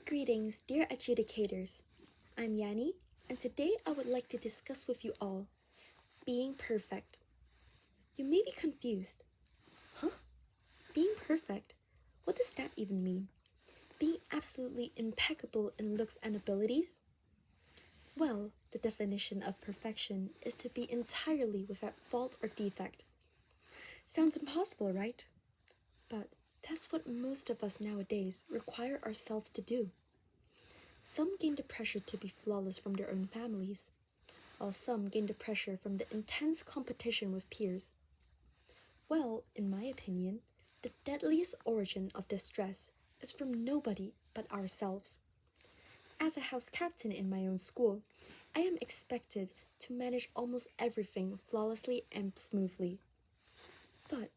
Greetings, dear adjudicators. I'm Yanni, and today I would like to discuss with you all being perfect. You may be confused. Huh? Being perfect? What does that even mean? Being absolutely impeccable in looks and abilities? Well, the definition of perfection is to be entirely without fault or defect. Sounds impossible, right? But that's what most of us nowadays require ourselves to do. Some gain the pressure to be flawless from their own families, while some gain the pressure from the intense competition with peers. Well, in my opinion, the deadliest origin of this stress is from nobody but ourselves. As a house captain in my own school, I am expected to manage almost everything flawlessly and smoothly. But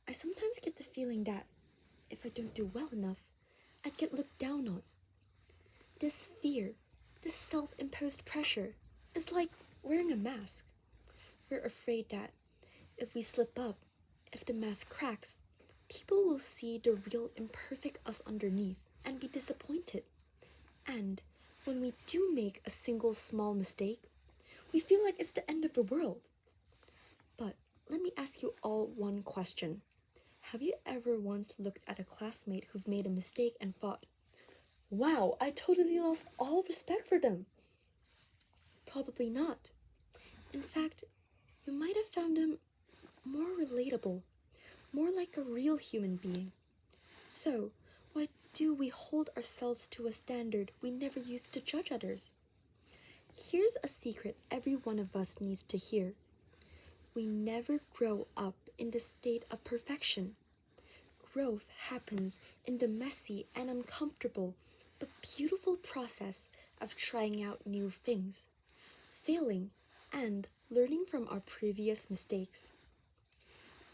I sometimes get the feeling that if I don't do well enough, I'd get looked down on. This fear, this self-imposed pressure, is like wearing a mask. We're afraid that if we slip up, if the mask cracks, people will see the real imperfect us underneath and be disappointed. And when we do make a single small mistake, we feel like it's the end of the world. But let me ask you all one question. Have you ever once looked at a classmate who've made a mistake and thought, "Wow, I totally lost all respect for them"? Probably not. In fact, you might have found them more relatable, more like a real human being. So, why do we hold ourselves to a standard we never used to judge others? Here's a secret every one of us needs to hear. We never grow up in the state of perfection. Growth happens in the messy and uncomfortable but beautiful process of trying out new things, failing, and learning from our previous mistakes.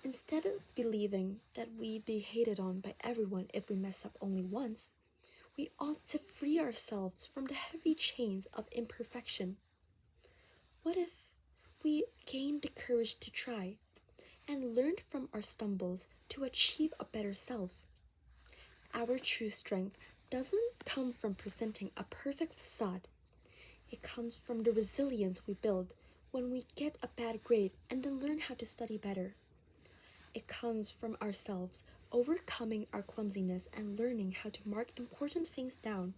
Instead of believing that we'd be hated on by everyone if we mess up only once, we ought to free ourselves from the heavy chains of imperfection. What if we gained the courage to try and learned from our stumbles to achieve a better self? Our true strength doesn't come from presenting a perfect facade. It comes from the resilience we build when we get a bad grade and then learn how to study better. It comes from ourselves overcoming our clumsiness and learning how to mark important things down.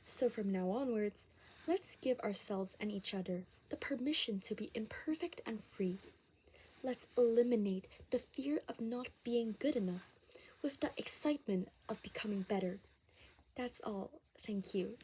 So from now onwards, let's give ourselves and each other the permission to be imperfect and free. Let's eliminate the fear of not being good enough with the excitement of becoming better. That's all. Thank you.